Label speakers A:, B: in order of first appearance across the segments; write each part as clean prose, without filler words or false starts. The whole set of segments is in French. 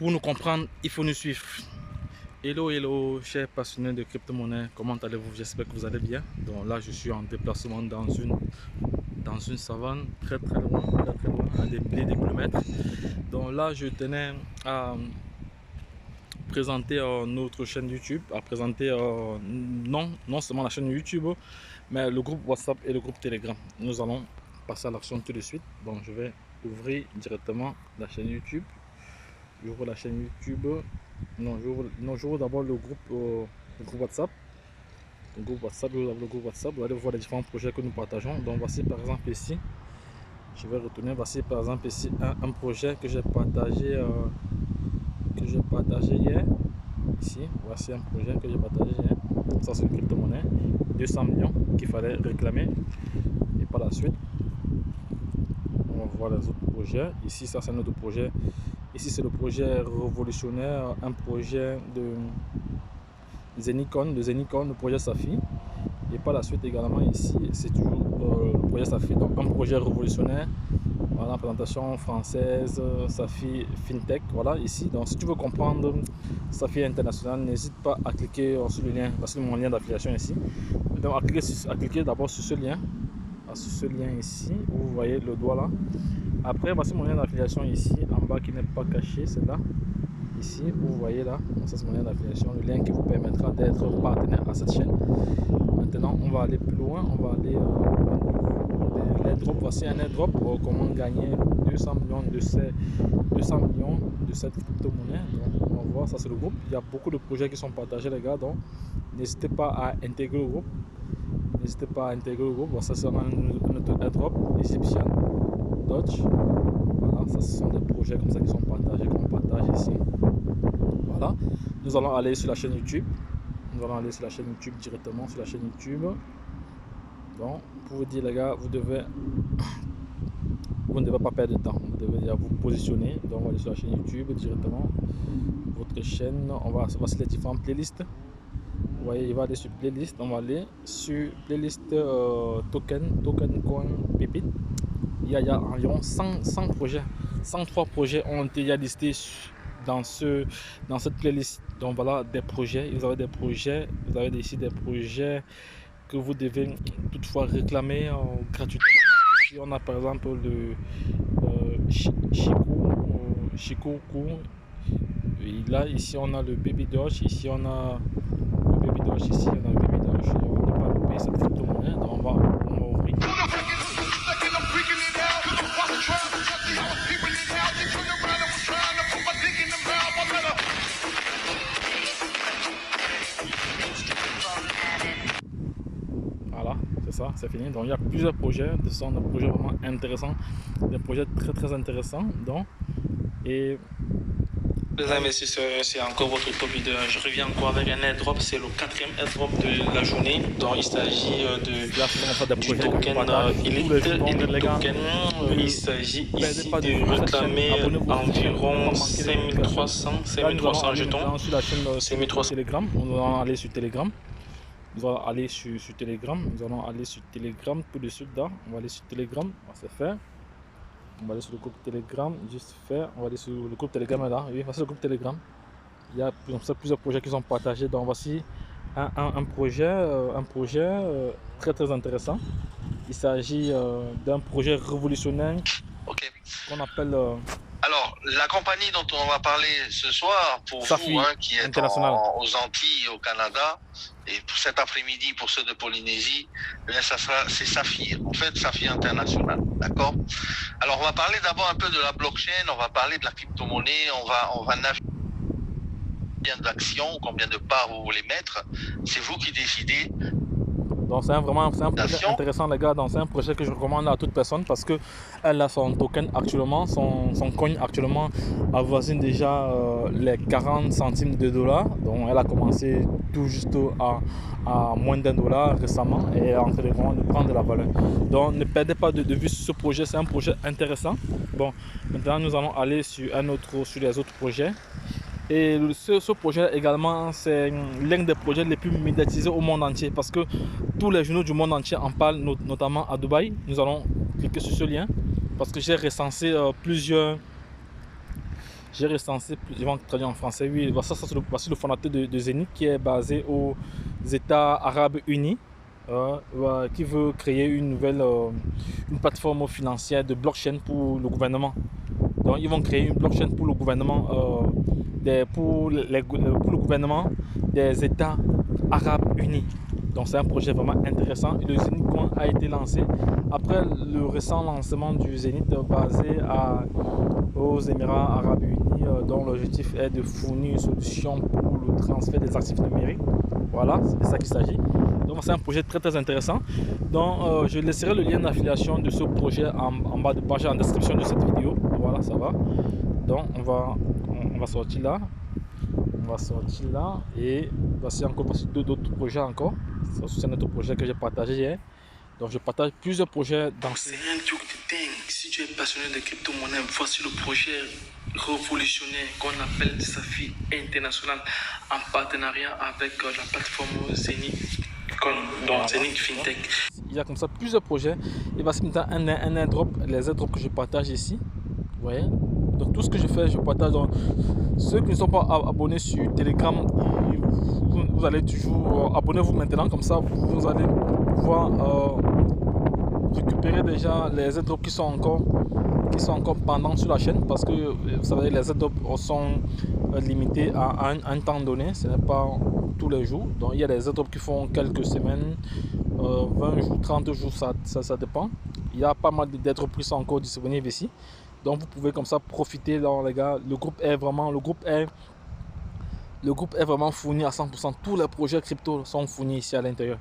A: Pour nous comprendre, il faut nous suivre. Hello, hello, chers passionnés de crypto-monnaie, comment allez-vous? J'espère que vous allez bien. Donc là, je suis en déplacement dans une savane très loin, à des milliers de kilomètres. Donc là, je tenais à présenter notre chaîne YouTube, à présenter non seulement la chaîne YouTube, mais le groupe WhatsApp et le groupe Telegram. Nous allons passer à l'action tout de suite. Donc je vais ouvrir directement la chaîne YouTube. J'ouvre la chaîne YouTube. Non, j'ouvre d'abord le groupe WhatsApp. Le groupe WhatsApp, vous allez voir les différents projets que nous partageons. Donc voici par exemple ici, je vais retourner. Voici par exemple ici un projet que j'ai partagé hier. Ici, voici un projet que j'ai partagé hier. Ça c'est une crypto-monnaie, 200 millions qu'il fallait réclamer. Et par la suite, on va voir les autres projets. Ici, ça c'est notre projet. Ici, c'est le projet révolutionnaire, un projet de Zenicon, le projet Safi. Et par la suite également, ici, c'est toujours le projet Safi, donc un projet révolutionnaire. Voilà, présentation française, Safi FinTech. Voilà, ici. Donc, si tu veux comprendre Safi International, n'hésite pas à cliquer sur le lien. Voici mon lien d'affiliation ici. Donc, à cliquer d'abord sur ce lien. Sur ce lien ici, où vous voyez le doigt là. Après, voici mon lien d'affiliation ici, en bas qui n'est pas caché, c'est là. Ici, vous voyez là, ça c'est mon lien d'affiliation, le lien qui vous permettra d'être partenaire à cette chaîne. Maintenant, on va aller plus loin, on va aller l'airdrop. Voici un airdrop, comment gagner 200 millions de cette crypto-monnaie. Donc, on va voir, ça c'est le groupe. Il y a beaucoup de projets qui sont partagés, les gars, donc n'hésitez pas à intégrer le groupe. N'hésitez pas à intégrer le groupe. Ça sera notre airdrop Egyptian Dodge. Voilà, ça ce sont des projets comme ça qui sont partagés, qu'on partage ici. Voilà, nous allons aller sur la chaîne YouTube. Nous allons aller sur la chaîne YouTube directement sur la chaîne YouTube. Donc, pour vous dire les gars, vous ne devez pas perdre de temps. Vous devez déjà vous positionner. Donc, on va aller sur la chaîne YouTube directement. Votre chaîne, on va sur les différentes playlists. Vous voyez, il va aller sur playlist. On va aller sur playlist token coin pépite. Il y a environ 100 projets, 103 projets ont été listés dans cette playlist. Donc voilà des projets, vous avez des projets, vous avez ici des projets que vous devez toutefois réclamer gratuitement. Ici on a par exemple le Chico. Et là ici on a le Baby Doge, ici on a le Baby Doge, ici on a le Baby Doge. On ne peut pas louper cette crypto-monnaie, donc on va ouvrir. Voilà, c'est ça, c'est fini. Donc il y a plusieurs projets, ce sont des projets vraiment intéressants, des projets très intéressants. Donc, et
B: les investisseurs, c'est encore votre top leader. Je reviens encore avec un airdrop, c'est le 4e airdrop de la journée. Donc il s'agit du token Elite Token. Il s'agit ici de réclamer environ 5300 jetons.
A: Sur Telegram, nous allons aller sur Telegram. Nous allons aller sur Telegram. Nous allons aller sur Telegram tout de suite là. On va aller sur Telegram, c'est fait. On va aller sur le groupe Telegram, juste fait. On va aller sur le groupe Telegram là. Oui, voici le groupe Telegram. Il y a plusieurs projets qui sont partagés. Donc voici un projet très intéressant. Il s'agit d'un projet révolutionnaire qu'on appelle.
B: Alors, la compagnie dont on va parler ce soir, pour
A: Safi,
B: vous qui êtes aux Antilles, au Canada, et pour cet après-midi, pour ceux de Polynésie, c'est Safi. En fait, Safi International. D'accord? Alors, on va parler d'abord un peu de la blockchain, on va parler de la crypto-monnaie, on va naviguer combien d'actions, combien de parts vous voulez mettre. C'est vous qui décidez.
A: Donc c'est un projet intéressant les gars, donc c'est un projet que je recommande à toute personne parce que elle a son token actuellement, son coin actuellement avoisine déjà les 40 centimes de dollars. Donc elle a commencé tout juste à moins $1 récemment et est en train de prendre de la valeur. Donc ne perdez pas de vue sur ce projet, c'est un projet intéressant. Bon, maintenant nous allons aller sur les autres projets. Et ce projet également, c'est l'un des projets les plus médiatisés au monde entier parce que tous les journaux du monde entier en parlent, notamment à Dubaï. Nous allons cliquer sur ce lien parce que j'ai recensé plusieurs J'ai recensé, ils vont traduire en français, oui, voici le fondateur de Zenith qui est basé aux États Arabes Unis, qui veut créer une nouvelle une plateforme financière de blockchain pour le gouvernement. Donc ils vont créer une blockchain pour le gouvernement, pour le gouvernement des États Arabes Unis. Donc c'est un projet vraiment intéressant. Et le Zenith Coin a été lancé après le récent lancement du Zenith basé aux Émirats Arabes Unis, dont l'objectif est de fournir une solution pour le transfert des actifs numériques. Voilà, c'est de ça qu'il s'agit. Donc c'est un projet très intéressant. Donc je laisserai le lien d'affiliation de ce projet en bas de page, en description de cette vidéo. Voilà, ça va. Donc on va sortir là. On va sortir là. Et voici d'autres projets encore. C'est un autre projet que j'ai partagé hier. Donc je partage plusieurs projets dans ce...
C: C'est un truc de dingue. Si tu es passionné de crypto-monnaie, voici le projet révolutionnaire qu'on appelle Safi International en partenariat avec la plateforme Zenith, donc Zenith FinTech.
A: Il y a comme ça plusieurs projets. Et voici maintenant un airdrop, les airdrops que je partage ici. Vous voyez? Donc tout ce que je fais, je partage. Donc, ceux qui ne sont pas abonnés sur Telegram, vous allez toujours abonnez-vous maintenant, comme ça vous allez pouvoir récupérer déjà les airdrops qui sont encore pendant sur la chaîne, parce que vous savez, les airdrops sont limités à un temps donné, ce n'est pas tous les jours. Donc il y a des airdrops qui font quelques semaines, 20 jours, 30 jours, ça dépend. Il y a pas mal d'airdrops qui sont encore disponibles ici. Donc vous pouvez comme ça profiter. Là, les gars, le groupe est vraiment fourni à 100%. Tous les projets crypto sont fournis ici à l'intérieur.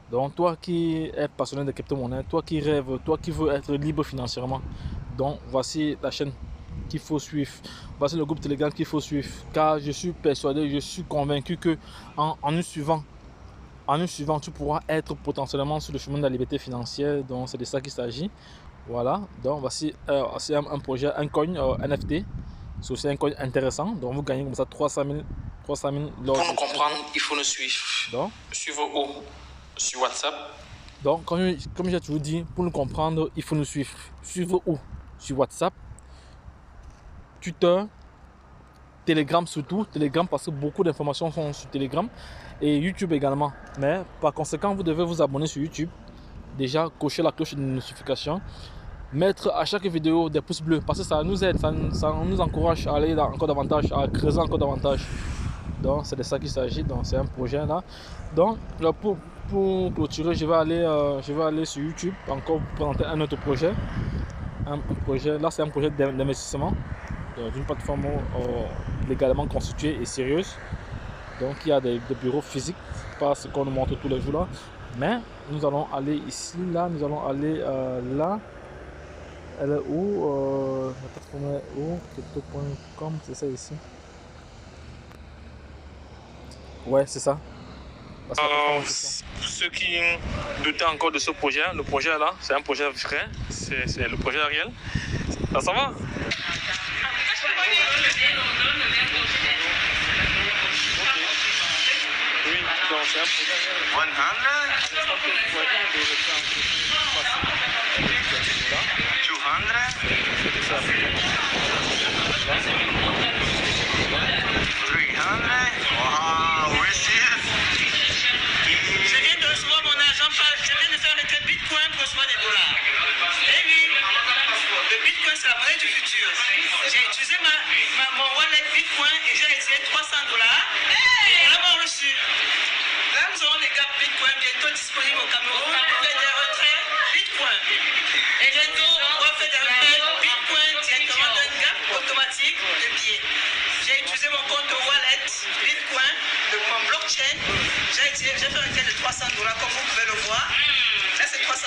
A: Donc toi qui es passionné de crypto-monnaie, toi qui rêves, toi qui veux être libre financièrement, donc voici la chaîne qu'il faut suivre. Voici le groupe Telegram qu'il faut suivre. Car je suis persuadé, je suis convaincu que en nous suivant, tu pourras être potentiellement sur le chemin de la liberté financière. Donc c'est de ça qu'il s'agit. Voilà, donc voici un projet, un coin NFT. C'est aussi un coin intéressant. Donc vous gagnez comme ça 300 000
C: Pour nous comprendre, il faut nous suivre.
A: Donc,
C: Suivre où? Sur WhatsApp.
A: Donc comme j'ai toujours dit, pour nous comprendre, il faut nous suivre. Suivre où? Sur WhatsApp, Twitter, Telegram surtout. Telegram parce que beaucoup d'informations sont sur Telegram. Et YouTube également. Mais par conséquent, vous devez vous abonner sur YouTube. Déjà, cocher la cloche de notification. Mettre à chaque vidéo des pouces bleus. Parce que ça nous aide, ça nous encourage à aller encore davantage, à creuser encore davantage. Donc c'est de ça qu'il s'agit. Donc c'est un projet là. Donc pour clôturer, je vais aller sur YouTube encore pour présenter un autre projet. Un projet là, c'est un projet d'investissement d'une plateforme légalement constituée et sérieuse. Donc il y a des bureaux physiques, pas ce qu'on nous montre tous les jours là. Mais nous allons aller ici, là, nous allons aller là. Elle est où? La plateforme est où? Crypto.com, c'est ça ici. Ouais, c'est ça.
C: Ceux qui doutaient encore de ce projet, le projet là, c'est un projet vrai, c'est le projet réel. Ça va? Oui, donc c'est un projet
D: J'ai utilisé mon wallet Bitcoin et j'ai essayé $300 pour l'avoir reçu. Là, nous aurons les gars Bitcoin bientôt disponibles au Cameroun. On fait des retraits Bitcoin. Et bientôt, on va faire des retraits Bitcoin directement d'un gap automatique de billets. J'ai utilisé mon compte wallet Bitcoin, mon blockchain. J'ai fait un retrait de $300 comme vous pouvez le voir. Là, c'est $300.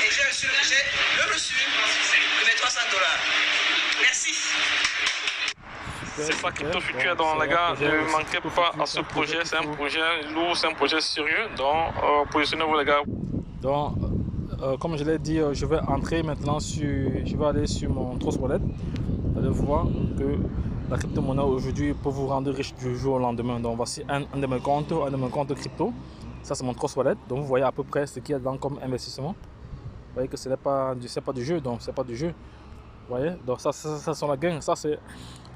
D: Et j'ai reçu le reçu de mes $300. Merci.
C: C'est pas Crypto Futur, donc les gars, ne manquez pas à ce projet. C'est un projet lourd, c'est un projet sérieux. Donc, positionnez-vous les gars.
A: Donc, comme je l'ai dit, je vais entrer maintenant je vais aller sur mon Trust Wallet. Vous allez voir que la crypto-monnaie aujourd'hui peut vous rendre riche du jour au lendemain. Donc, voici un de mes comptes crypto. Ça, c'est mon Trust Wallet. Donc, vous voyez à peu près ce qu'il y a dedans comme investissement. Vous voyez que ce n'est pas du jeu, donc c'est pas du jeu. Vous voyez, donc ça sont la gain. Ça c'est,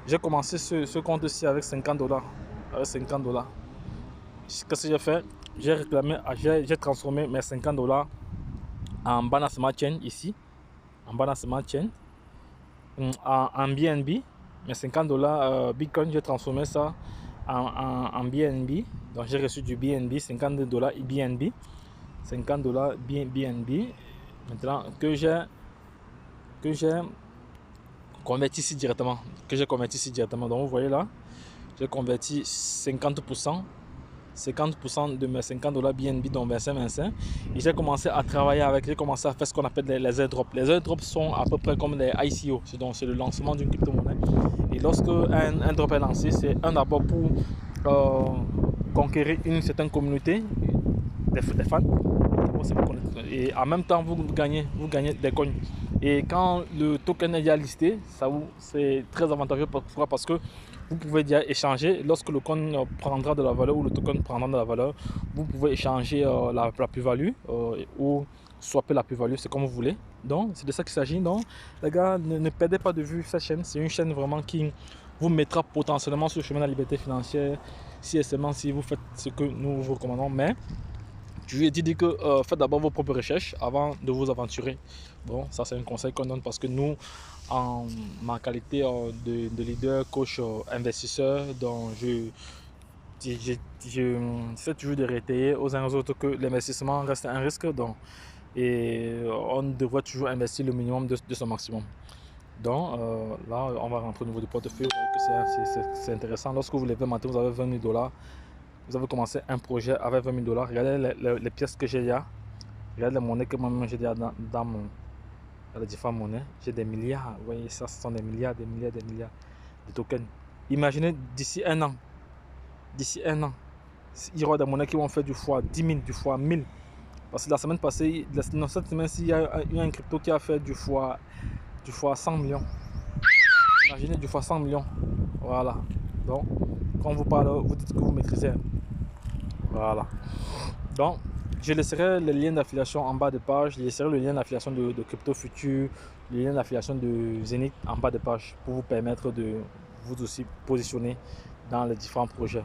A: j'ai commencé ce compte-ci avec 50 $. Avec 50 $. Qu'est-ce que j'ai fait? J'ai réclamé, j'ai transformé mes 50 $ en Binance Smart Chain ici, en Binance Smart Chain, en BNB. Mes 50 $ Bitcoin, j'ai transformé ça en BNB. Donc j'ai reçu du BNB, 50 $ BNB, 50 $ BNB. Maintenant que j'ai converti ici directement, donc vous voyez là, j'ai converti 50% de mes 50 $ BNB, donc 25, et j'ai commencé à travailler avec, j'ai commencé à faire ce qu'on appelle les airdrops. Les airdrops sont à peu près comme les ICO, donc c'est le lancement d'une crypto-monnaie. Et lorsque un drop est lancé, c'est un d'abord pour conquérir une certaine communauté des fans, et en même temps vous gagnez des coins. Et quand le token est déjà listé, c'est très avantageux. Pourquoi? Parce que vous pouvez déjà échanger lorsque le coin prendra de la valeur ou le token prendra de la valeur. Vous pouvez échanger la plus-value ou swapper la plus-value, c'est comme vous voulez. Donc c'est de ça qu'il s'agit. Donc les gars, ne perdez pas de vue cette chaîne. C'est une chaîne vraiment qui vous mettra potentiellement sur le chemin de la liberté financière si et seulement si vous faites ce que nous vous recommandons. Mais je lui ai dit que faites d'abord vos propres recherches avant de vous aventurer. Bon, ça c'est un conseil qu'on donne parce que nous, en ma qualité de leader, coach, investisseur, donc j'essaie toujours de réitérer aux uns et aux autres que l'investissement reste un risque, donc, et on devrait toujours investir le minimum de son maximum. Donc là, on va rentrer au niveau du portefeuille. Vous voyez que c'est intéressant. Lorsque vous levez matin, vous avez 20 000 $. Vous avez commencé un projet avec 20 000 $. Regardez les pièces que j'ai là. Regardez les monnaies que moi-même j'ai dans les différentes monnaies. J'ai des milliards. Vous voyez, ça, ce sont des milliards de tokens. Imaginez d'ici un an. Il y aura des monnaies qui vont faire du fois 10 000, du fois 1000. Parce que la semaine passée, dans cette semaine-ci, il y a un crypto qui a fait du fois 100 millions. Imaginez du fois 100 millions. Voilà. Donc, quand on vous parle, vous dites que vous maîtrisez. Voilà. Donc, je laisserai le lien d'affiliation en bas de page. Je laisserai le lien d'affiliation de Crypto Future, le lien d'affiliation de Zenith en bas de page pour vous permettre de vous aussi positionner dans les différents projets.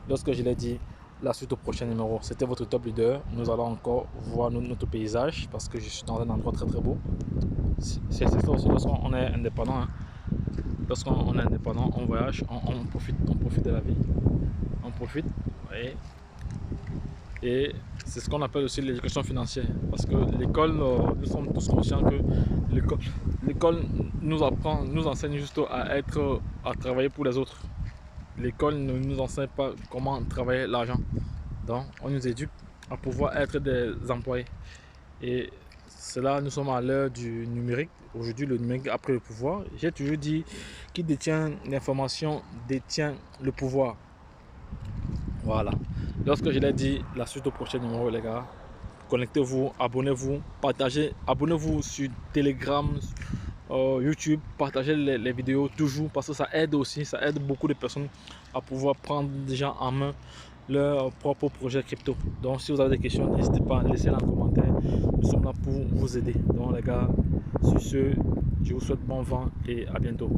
A: Lorsque je l'ai dit, la suite au prochain numéro, c'était votre top leader. Nous allons encore voir notre paysage parce que je suis dans un endroit très très beau. C'est ça aussi lorsqu'on est indépendant. Hein. Lorsqu'on est indépendant, on voyage, on profite de la vie. On profite. Et c'est ce qu'on appelle aussi l'éducation financière. Parce que l'école, nous sommes tous conscients que l'école nous enseigne juste à travailler pour les autres. L'école ne nous enseigne pas comment travailler l'argent. Donc, on nous éduque à pouvoir être des employés. Et c'est là, nous sommes à l'heure du numérique. Aujourd'hui, le numérique a pris le pouvoir. J'ai toujours dit qui détient l'information détient le pouvoir. Voilà. Lorsque je l'ai dit, la suite au prochain numéro, les gars, connectez-vous, abonnez-vous, partagez, abonnez-vous sur Telegram, YouTube, partagez les vidéos toujours parce que ça aide aussi, ça aide beaucoup de personnes à pouvoir prendre déjà en main leur propre projet crypto. Donc si vous avez des questions, n'hésitez pas à laisser en commentaire. Nous sommes là pour vous aider. Donc les gars, sur ce, je vous souhaite bon vent et à bientôt.